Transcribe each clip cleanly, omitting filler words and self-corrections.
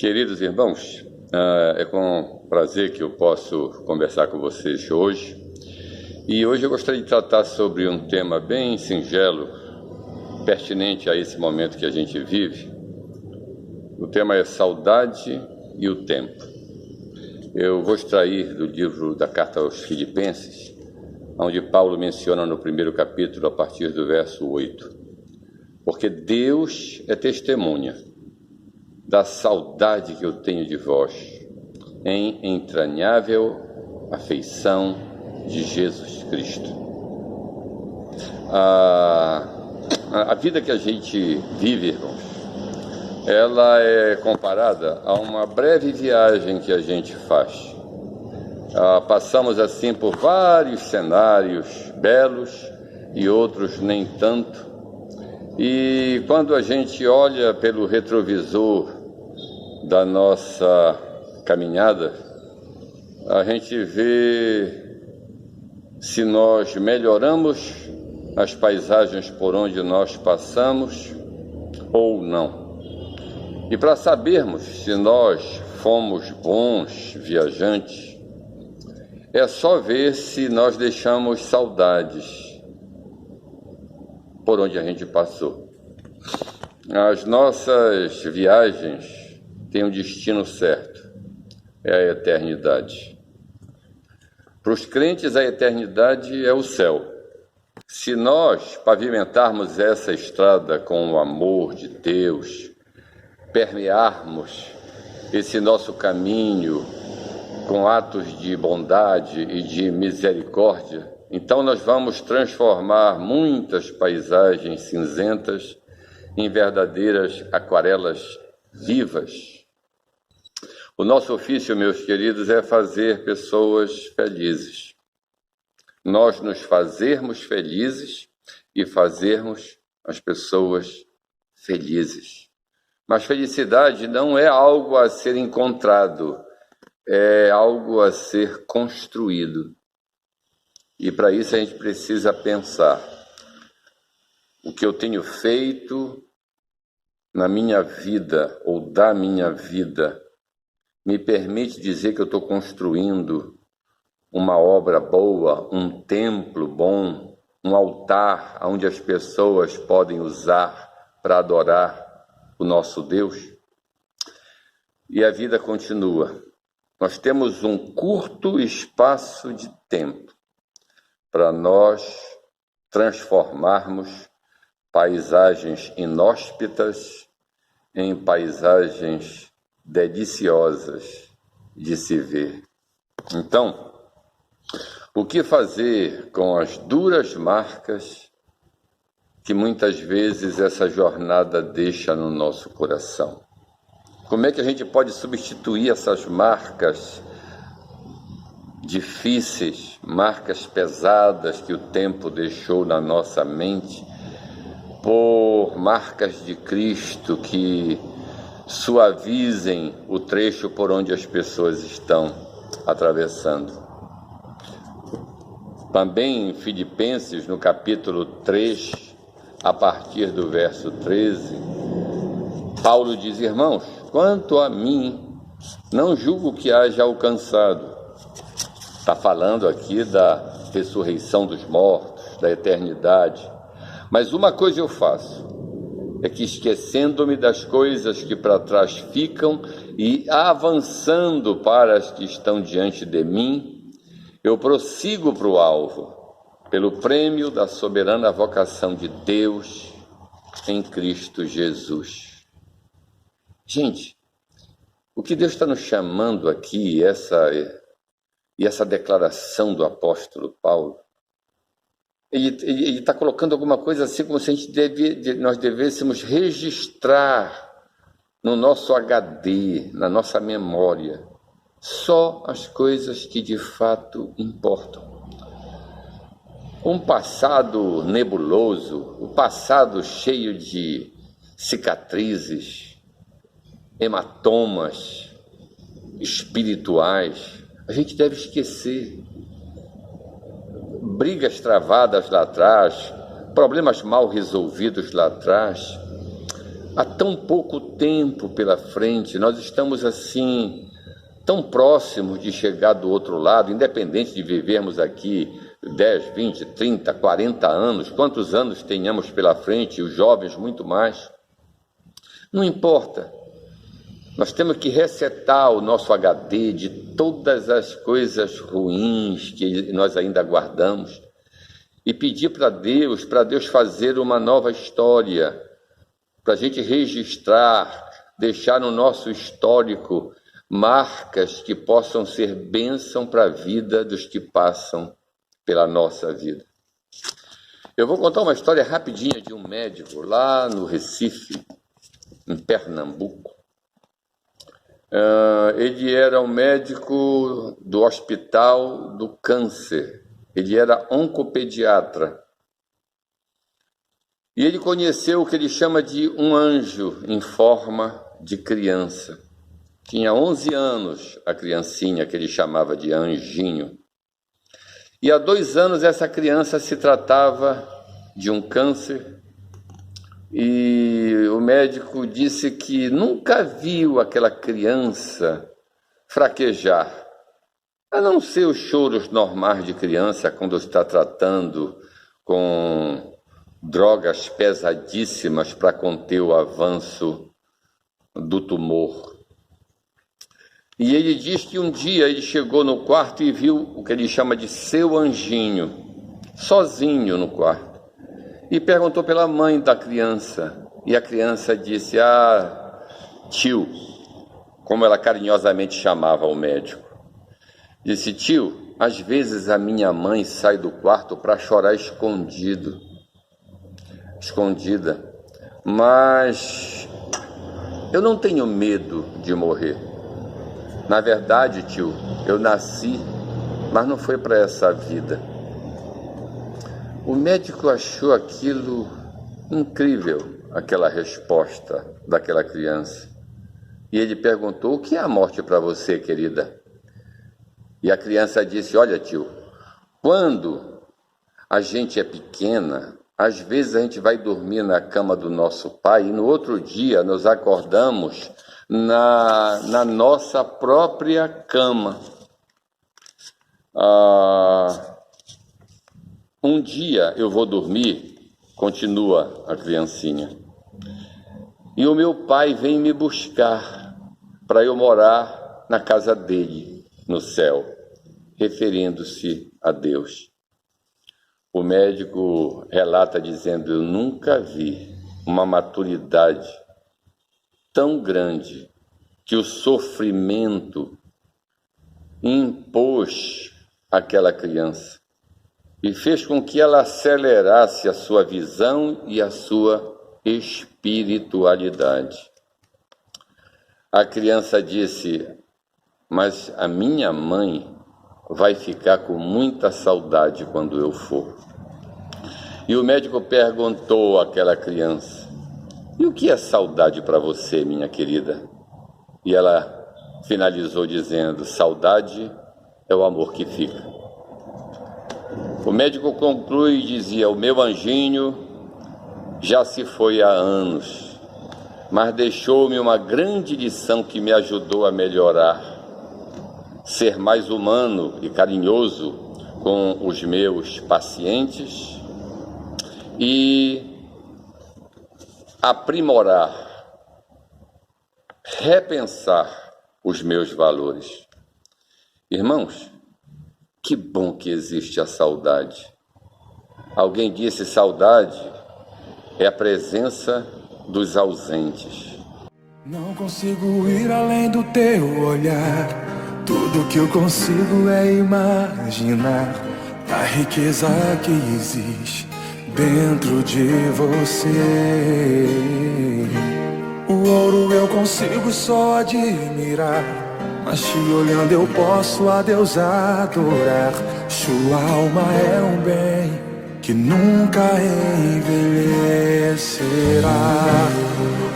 Queridos irmãos, é com prazer que eu posso conversar com vocês hoje. E hoje eu gostaria de tratar sobre um tema bem singelo, pertinente a esse momento que a gente vive. O tema é saudade e o tempo. Eu vou extrair do livro da Carta aos Filipenses, onde Paulo menciona no primeiro capítulo, a partir do verso 8. Porque Deus é testemunha da saudade que eu tenho de vós, em entranhável afeição de Jesus Cristo. A vida que a gente vive, irmãos, ela é comparada a uma breve viagem que a gente faz. Passamos assim por vários cenários belos e outros nem tanto. E quando a gente olha pelo retrovisor da nossa caminhada, a gente vê se nós melhoramos as paisagens por onde nós passamos ou não. E para sabermos se nós fomos bons viajantes, é só ver se nós deixamos saudades por onde a gente passou. As nossas viagens têm um destino certo, é a eternidade. Para os crentes, a eternidade é o céu. Se nós pavimentarmos essa estrada com o amor de Deus, permearmos esse nosso caminho com atos de bondade e de misericórdia, então nós vamos transformar muitas paisagens cinzentas em verdadeiras aquarelas vivas. O nosso ofício, meus queridos, é fazer pessoas felizes. Nós nos fazermos felizes e fazermos as pessoas felizes. Mas felicidade não é algo a ser encontrado, é algo a ser construído. E para isso a gente precisa pensar: o que eu tenho feito na minha vida ou da minha vida me permite dizer que eu estou construindo uma obra boa, um templo bom, um altar onde as pessoas podem usar para adorar o nosso Deus? E a vida continua. Nós temos um curto espaço de tempo para nós transformarmos paisagens inóspitas em paisagens deliciosas de se ver. Então, o que fazer com as duras marcas que muitas vezes essa jornada deixa no nosso coração? Como é que a gente pode substituir essas marcas difíceis, marcas pesadas que o tempo deixou na nossa mente, por marcas de Cristo que suavizem o trecho por onde as pessoas estão atravessando? Também em Filipenses, no capítulo 3, a partir do verso 13, Paulo diz: irmãos, quanto a mim, não julgo que haja alcançado. Está falando aqui da ressurreição dos mortos, da eternidade. Mas uma coisa eu faço, é que esquecendo-me das coisas que para trás ficam e avançando para as que estão diante de mim, eu prossigo para o alvo, pelo prêmio da soberana vocação de Deus em Cristo Jesus. Gente, o que Deus está nos chamando aqui, essa declaração do apóstolo Paulo, ele está colocando alguma coisa assim como se nós devêssemos registrar no nosso HD, na nossa memória, só as coisas que de fato importam. Um passado nebuloso, o passado cheio de cicatrizes, hematomas espirituais, a gente deve esquecer. Brigas travadas lá atrás, problemas mal resolvidos lá atrás, há tão pouco tempo pela frente, nós estamos assim, tão próximos de chegar do outro lado, independente de vivermos aqui 10, 20, 30, 40 anos, quantos anos tenhamos pela frente, os jovens muito mais. Não importa. Nós temos que resetar o nosso HD de todas as coisas ruins que nós ainda guardamos e pedir para Deus fazer uma nova história, para a gente registrar, deixar no nosso histórico marcas que possam ser bênção para a vida dos que passam pela nossa vida. Eu vou contar uma história rapidinha de um médico lá no Recife, em Pernambuco. Ele era um médico do Hospital do Câncer. Ele era oncopediatra. E ele conheceu o que ele chama de um anjo em forma de criança. Tinha 11 anos a criancinha que ele chamava de anjinho. E há 2 anos essa criança se tratava de um câncer. E o médico disse que nunca viu aquela criança fraquejar, a não ser os choros normais de criança quando está tratando com drogas pesadíssimas para conter o avanço do tumor. E ele diz que um dia ele chegou no quarto e viu o que ele chama de seu anjinho, sozinho no quarto. E perguntou pela mãe da criança. E a criança disse, tio, como ela carinhosamente chamava o médico. Disse, tio, às vezes a minha mãe sai do quarto para chorar escondida. Mas eu não tenho medo de morrer. Na verdade, tio, eu nasci, mas não foi para essa vida. O médico achou aquilo incrível, aquela resposta daquela criança. E ele perguntou, o que é a morte para você, querida? E a criança disse, olha, tio, quando a gente é pequena, às vezes a gente vai dormir na cama do nosso pai e no outro dia nos acordamos na nossa própria cama. Um dia eu vou dormir, continua a criancinha, e o meu pai vem me buscar para eu morar na casa dele, no céu, referindo-se a Deus. O médico relata dizendo, eu nunca vi uma maturidade tão grande que o sofrimento impôs àquela criança e fez com que ela acelerasse a sua visão e a sua espiritualidade. A criança disse, mas a minha mãe vai ficar com muita saudade quando eu for. E o médico perguntou àquela criança, e o que é saudade para você, minha querida? E ela finalizou dizendo, saudade é o amor que fica. O médico conclui e dizia, o meu anjinho já se foi há anos, mas deixou-me uma grande lição que me ajudou a melhorar, ser mais humano e carinhoso com os meus pacientes e aprimorar, repensar os meus valores. Irmãos, que bom que existe a saudade. Alguém disse, saudade é a presença dos ausentes. Não consigo ir além do teu olhar. Tudo que eu consigo é imaginar a riqueza que existe dentro de você. O ouro eu consigo só admirar, mas te olhando eu posso a Deus adorar. Sua alma é um bem que nunca envelhecerá.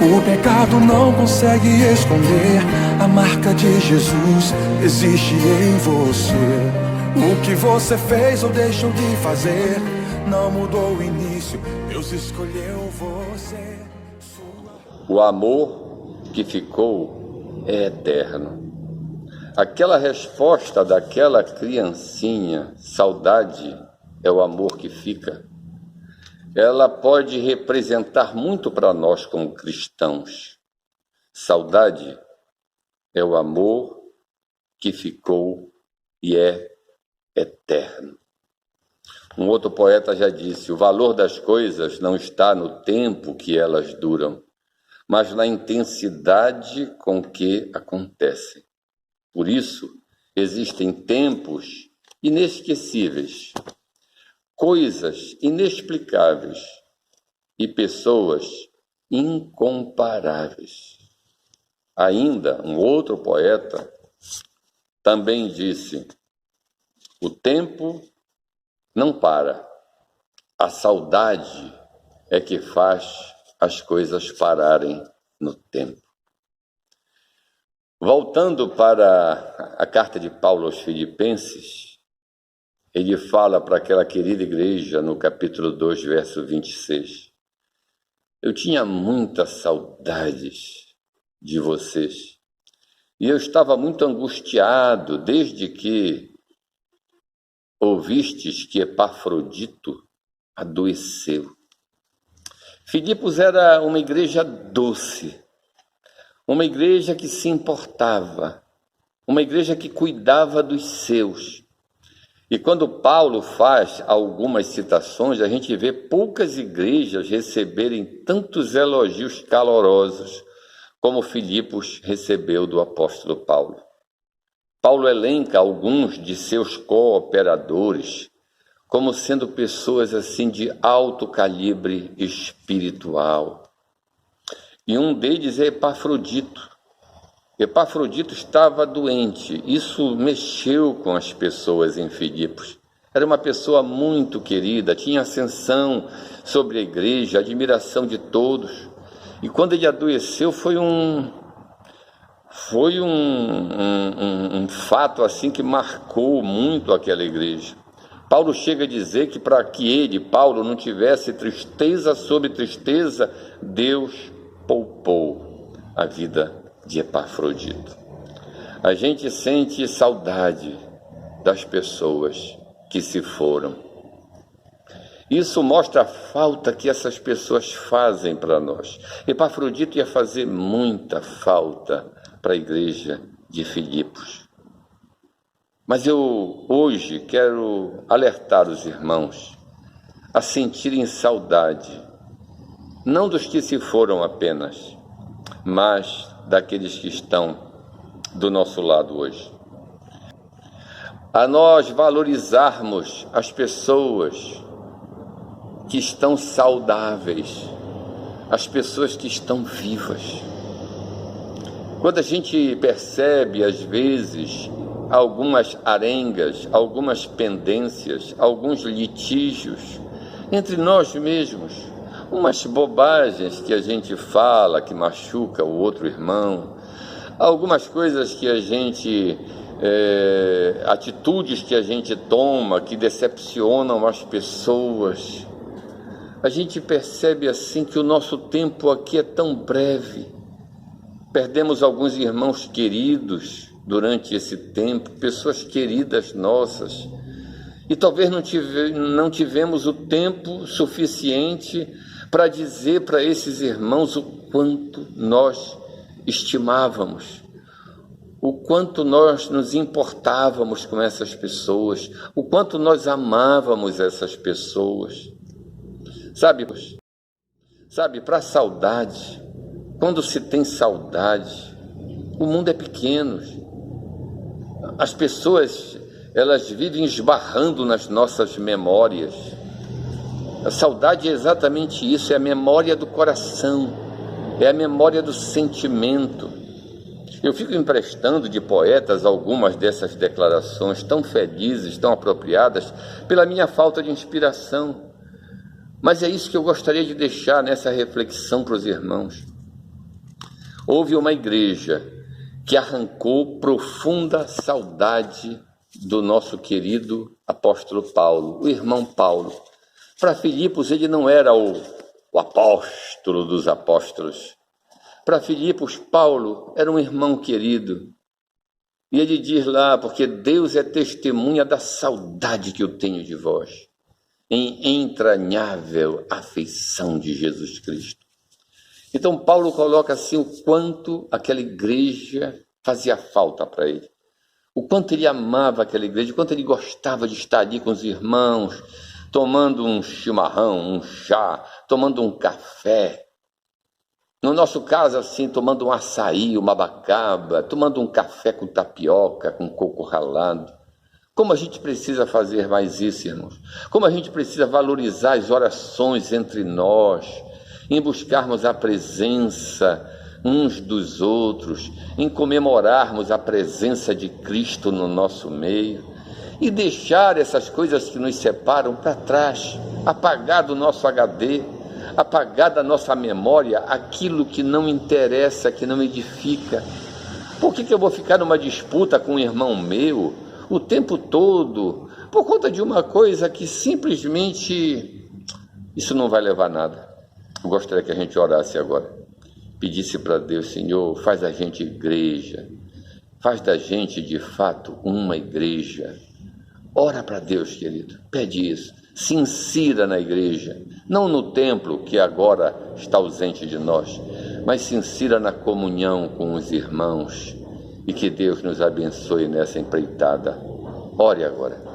O pecado não consegue esconder a marca de Jesus existe em você. O que você fez ou deixou de fazer não mudou o início, Deus escolheu você. o amor que ficou é eterno. Aquela resposta daquela criancinha, saudade é o amor que fica, ela pode representar muito para nós como cristãos. Saudade é o amor que ficou e é eterno. Um outro poeta já disse: o valor das coisas não está no tempo que elas duram, mas na intensidade com que acontecem. Por isso, existem tempos inesquecíveis, coisas inexplicáveis e pessoas incomparáveis. Ainda um outro poeta também disse: o tempo não para, a saudade é que faz as coisas pararem no tempo. Voltando para a carta de Paulo aos Filipenses, ele fala para aquela querida igreja no capítulo 2, verso 26. Eu tinha muitas saudades de vocês e eu estava muito angustiado desde que ouvistes que Epafrodito adoeceu. Filipos era uma igreja doce, uma igreja que se importava, uma igreja que cuidava dos seus. E quando Paulo faz algumas citações, a gente vê poucas igrejas receberem tantos elogios calorosos como Filipos recebeu do apóstolo Paulo. Paulo elenca alguns de seus cooperadores como sendo pessoas assim de alto calibre espiritual. E um deles é Epafrodito. Epafrodito estava doente. Isso mexeu com as pessoas em Filipos. Era uma pessoa muito querida, tinha ascensão sobre a igreja, admiração de todos. E quando ele adoeceu foi um fato assim que marcou muito aquela igreja. Paulo chega a dizer que para que ele, Paulo, não tivesse tristeza sobre tristeza, Deus poupou a vida de Epafrodito. A gente sente saudade das pessoas que se foram. Isso mostra a falta que essas pessoas fazem para nós. Epafrodito ia fazer muita falta para a igreja de Filipos. Mas eu hoje quero alertar os irmãos a sentirem saudade, não dos que se foram apenas, mas daqueles que estão do nosso lado hoje. A nós valorizarmos as pessoas que estão saudáveis, as pessoas que estão vivas. Quando a gente percebe, às vezes, algumas arengas, algumas pendências, alguns litígios entre nós mesmos, umas bobagens que a gente fala, que machuca o outro irmão, algumas coisas que a gente, atitudes que a gente toma, que decepcionam as pessoas, a gente percebe assim que o nosso tempo aqui é tão breve. Perdemos alguns irmãos queridos durante esse tempo, pessoas queridas nossas, e talvez não tivemos o tempo suficiente para dizer para esses irmãos o quanto nós estimávamos, o quanto nós nos importávamos com essas pessoas, o quanto nós amávamos essas pessoas. Sabe, para a saudade, quando se tem saudade, o mundo é pequeno. As pessoas, elas vivem esbarrando nas nossas memórias. A saudade é exatamente isso, é a memória do coração, é a memória do sentimento. Eu fico emprestando de poetas algumas dessas declarações tão felizes, tão apropriadas, pela minha falta de inspiração. Mas é isso que eu gostaria de deixar nessa reflexão para os irmãos. Houve uma igreja que arrancou profunda saudade do nosso querido apóstolo Paulo, o irmão Paulo. Para Filipos ele não era o apóstolo dos apóstolos, Para Filipos, Paulo era um irmão querido. E ele diz lá, porque Deus é testemunha da saudade que eu tenho de vós, em entranhável afeição de Jesus Cristo. Então Paulo coloca assim o quanto aquela igreja fazia falta para ele, o quanto ele amava aquela igreja, o quanto ele gostava de estar ali com os irmãos, tomando um chimarrão, um chá, tomando um café. No nosso caso, assim, tomando um açaí, uma abacaba, tomando um café com tapioca, com coco ralado. Como a gente precisa fazer mais isso, irmãos? Como a gente precisa valorizar as orações entre nós, em buscarmos a presença uns dos outros, em comemorarmos a presença de Cristo no nosso meio e deixar essas coisas que nos separam para trás, apagar do nosso HD, apagar da nossa memória aquilo que não interessa, que não edifica. Por que eu vou ficar numa disputa com um irmão meu o tempo todo por conta de uma coisa que simplesmente isso não vai levar a nada? Eu gostaria que a gente orasse agora, pedisse para Deus: Senhor, faz a gente igreja, faz da gente de fato uma igreja. Ora para Deus, querido, pede isso. Se insira na igreja, não no templo que agora está ausente de nós, mas se insira na comunhão com os irmãos, e que Deus nos abençoe nessa empreitada. Ore agora.